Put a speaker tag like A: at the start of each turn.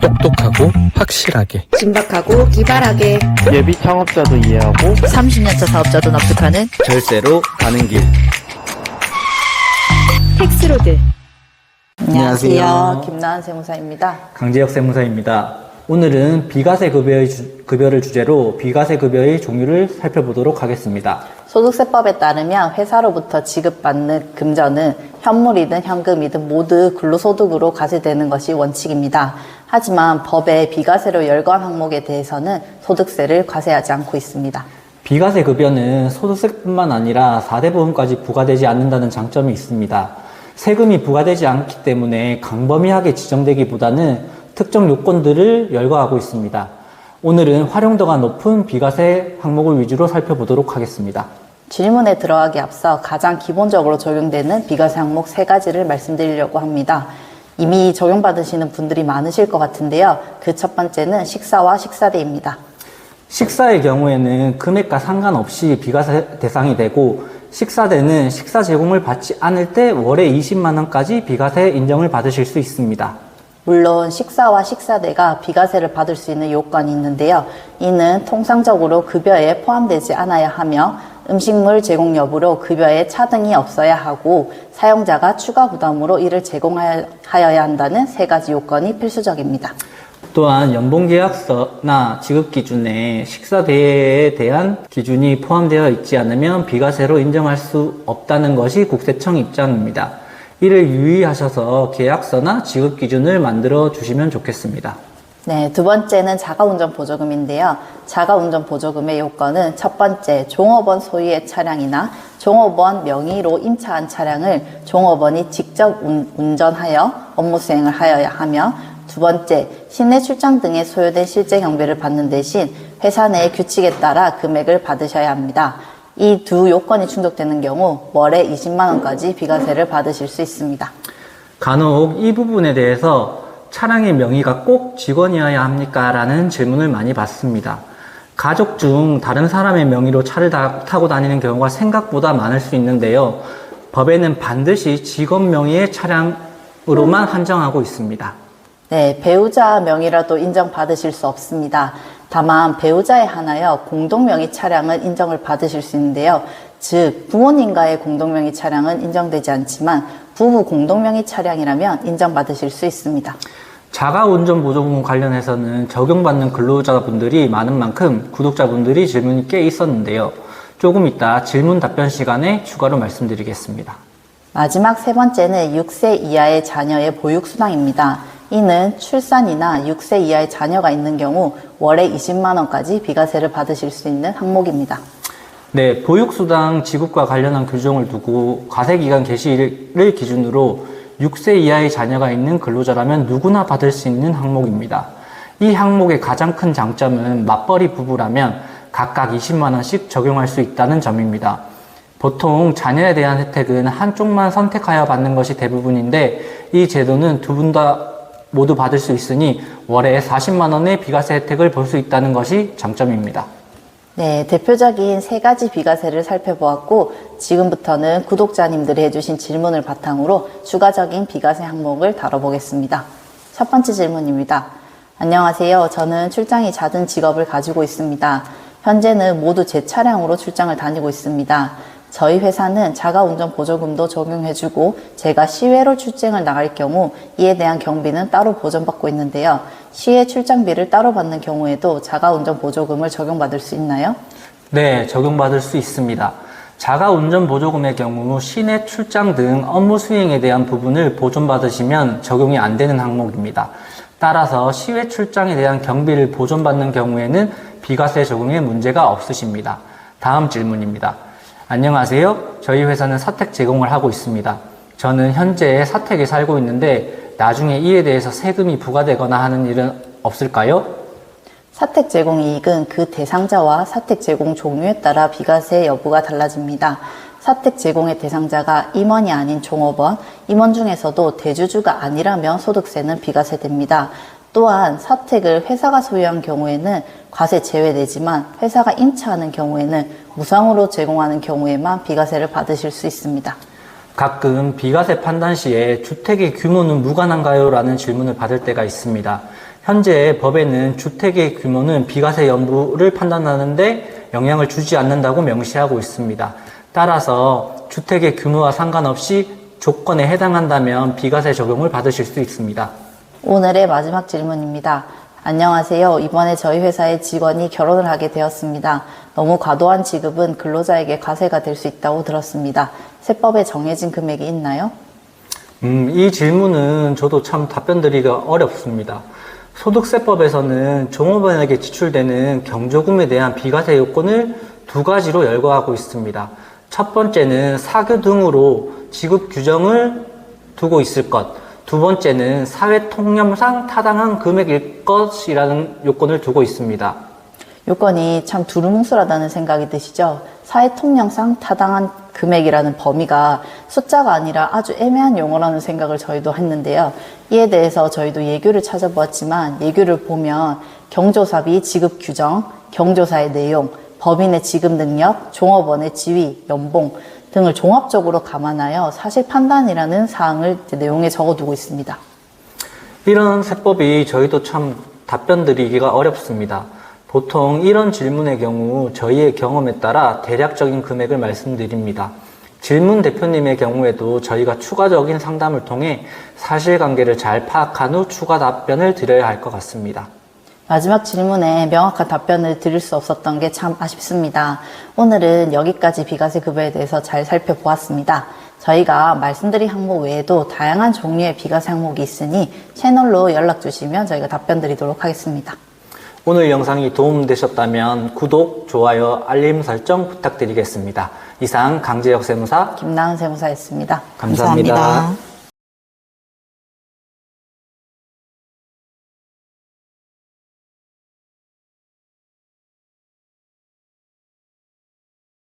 A: 똑똑하고 확실하게,
B: 신박하고 기발하게,
C: 예비 창업자도 이해하고
D: 30년차 사업자도 납득하는
A: 절대로 가는 길.
B: 텍스로드.
D: 안녕하세요. 김나은 세무사입니다.
E: 강재혁 세무사입니다. 오늘은 비과세 급여를 주제로 비과세 급여의 종류를 살펴보도록 하겠습니다.
D: 소득세법에 따르면 회사로부터 지급받는 금전은 현물이든 현금이든 모두 근로소득으로 과세되는 것이 원칙입니다. 하지만 법의 비과세로 열거한 항목에 대해서는 소득세를 과세하지 않고 있습니다.
E: 비과세 급여는 소득세뿐만 아니라 4대 보험까지 부과되지 않는다는 장점이 있습니다. 세금이 부과되지 않기 때문에 광범위하게 지정되기보다는 특정 요건들을 열거하고 있습니다. 오늘은 활용도가 높은 비과세 항목을 위주로 살펴보도록 하겠습니다.
D: 질문에 들어가기 앞서 가장 기본적으로 적용되는 비과세 항목 3가지를 말씀드리려고 합니다. 이미 적용받으시는 분들이 많으실 것 같은데요. 그 첫 번째는 식사와 식사대입니다.
E: 식사의 경우에는 금액과 상관없이 비과세 대상이 되고, 식사대는 식사 제공을 받지 않을 때 월에 20만 원까지 비과세 인정을 받으실 수 있습니다.
D: 물론 식사와 식사대가 비과세를 받을 수 있는 요건이 있는데요. 이는 통상적으로 급여에 포함되지 않아야 하며 음식물 제공 여부로 급여에 차등이 없어야 하고 사용자가 추가 부담으로 이를 제공하여야 한다는 3가지 요건이 필수적입니다.
E: 또한 연봉계약서나 지급기준에 식사대에 대한 기준이 포함되어 있지 않으면 비과세로 인정할 수 없다는 것이 국세청 입장입니다. 이를 유의하셔서 계약서나 지급기준을 만들어 주시면 좋겠습니다.
D: 네, 두 번째는 자가운전보조금인데요. 자가운전보조금의 요건은 첫 번째, 종업원 소유의 차량이나 종업원 명의로 임차한 차량을 종업원이 직접 운전하여 업무 수행을 하여야 하며, 두 번째, 시내 출장 등에 소요된 실제 경비를 받는 대신 회사 내 규칙에 따라 금액을 받으셔야 합니다. 이 두 요건이 충족되는 경우 월에 20만 원까지 비과세를 받으실 수 있습니다.
E: 간혹 이 부분에 대해서 차량의 명의가 꼭 직원이어야 합니까? 라는 질문을 많이 받습니다. 가족 중 다른 사람의 명의로 차를 타고 다니는 경우가 생각보다 많을 수 있는데요. 법에는 반드시 직원 명의의 차량으로만 한정하고 있습니다.
D: 네, 배우자 명의라도 인정받으실 수 없습니다. 다만 배우자에 한하여 공동명의 차량은 인정을 받으실 수 있는데요. 즉 부모님과의 공동명의 차량은 인정되지 않지만 부부 공동명의 차량이라면 인정받으실 수 있습니다.
E: 자가운전보조금 관련해서는 적용받는 근로자분들이 많은 만큼 구독자분들이 질문이 꽤 있었는데요. 조금 이따 질문 답변 시간에 추가로 말씀드리겠습니다.
D: 마지막 3번째는 6세 이하의 자녀의 보육수당입니다. 이는 출산이나 6세 이하의 자녀가 있는 경우 월에 20만 원까지 비과세를 받으실 수 있는 항목입니다.
E: 네, 보육수당 지급과 관련한 규정을 두고 과세기간 개시를 기준으로 6세 이하의 자녀가 있는 근로자라면 누구나 받을 수 있는 항목입니다. 이 항목의 가장 큰 장점은 맞벌이 부부라면 각각 20만 원씩 적용할 수 있다는 점입니다. 보통 자녀에 대한 혜택은 한쪽만 선택하여 받는 것이 대부분인데, 이 제도는 두 분 다 모두 받을 수 있으니 월에 40만 원의 비과세 혜택을 볼 수 있다는 것이 장점입니다.
D: 네, 대표적인 3가지 비과세를 살펴보았고, 지금부터는 구독자님들이 해주신 질문을 바탕으로 추가적인 비과세 항목을 다뤄보겠습니다. 첫 번째 질문입니다. 안녕하세요. 저는 출장이 잦은 직업을 가지고 있습니다. 현재는 모두 제 차량으로 출장을 다니고 있습니다. 저희 회사는 자가운전 보조금도 적용해주고 제가 시외로 출장을 나갈 경우 이에 대한 경비는 따로 보전받고 있는데요. 시외 출장비를 따로 받는 경우에도 자가운전 보조금을 적용받을 수 있나요?
E: 네, 적용받을 수 있습니다. 자가운전 보조금의 경우 시내 출장 등 업무 수행에 대한 부분을 보존받으시면 적용이 안 되는 항목입니다. 따라서 시외 출장에 대한 경비를 보존받는 경우에는 비과세 적용에 문제가 없으십니다. 다음 질문입니다. 안녕하세요. 저희 회사는 사택 제공을 하고 있습니다. 저는 현재 사택에 살고 있는데 나중에 이에 대해서 세금이 부과되거나 하는 일은 없을까요?
D: 사택 제공 이익은 그 대상자와 사택 제공 종류에 따라 비과세 여부가 달라집니다. 사택 제공의 대상자가 임원이 아닌 종업원, 임원 중에서도 대주주가 아니라면 소득세는 비과세됩니다. 또한 사택을 회사가 소유한 경우에는 과세 제외되지만 회사가 임차하는 경우에는 무상으로 제공하는 경우에만 비과세를 받으실 수 있습니다.
E: 가끔 비과세 판단 시에 주택의 규모는 무관한가요? 라는 질문을 받을 때가 있습니다. 현재 법에는 주택의 규모는 비과세 여부를 판단하는데 영향을 주지 않는다고 명시하고 있습니다. 따라서 주택의 규모와 상관없이 조건에 해당한다면 비과세 적용을 받으실 수 있습니다.
D: 오늘의 마지막 질문입니다. 안녕하세요. 이번에 저희 회사의 직원이 결혼을 하게 되었습니다. 너무 과도한 지급은 근로자에게 과세가 될 수 있다고 들었습니다. 세법에 정해진 금액이 있나요?
E: 이 질문은 저도 참 답변드리기가 어렵습니다. 소득세법에서는 종업원에게 지출되는 경조금에 대한 비과세 요건을 두 가지로 열거하고 있습니다. 첫 번째는 사교 등으로 지급 규정을 두고 있을 것, 두 번째는 사회 통념상 타당한 금액일 것이라는 요건을 두고 있습니다.
D: 요건이 참 두루뭉술하다는 생각이 드시죠? 사회 통념상 타당한 금액이라는 범위가 숫자가 아니라 아주 애매한 용어라는 생각을 저희도 했는데요. 이에 대해서 저희도 예규를 찾아보았지만 예규를 보면 경조사비 지급 규정, 경조사의 내용, 법인의 지급 능력, 종업원의 지위, 연봉 등을 종합적으로 감안하여 사실 판단이라는 사항을 내용에 적어두고 있습니다.
E: 이런 세법이 저희도 참 답변드리기가 어렵습니다. 보통 이런 질문의 경우 저희의 경험에 따라 대략적인 금액을 말씀드립니다. 질문 대표님의 경우에도 저희가 추가적인 상담을 통해 사실관계를 잘 파악한 후 추가 답변을 드려야 할 것 같습니다.
D: 마지막 질문에 명확한 답변을 드릴 수 없었던 게 참 아쉽습니다. 오늘은 여기까지 비과세 급여에 대해서 잘 살펴보았습니다. 저희가 말씀드린 항목 외에도 다양한 종류의 비과세 항목이 있으니 채널로 연락 주시면 저희가 답변 드리도록 하겠습니다.
E: 오늘 영상이 도움되셨다면 구독, 좋아요, 알림 설정 부탁드리겠습니다. 이상 강재혁 세무사
D: 김나은 세무사였습니다.
E: 감사합니다.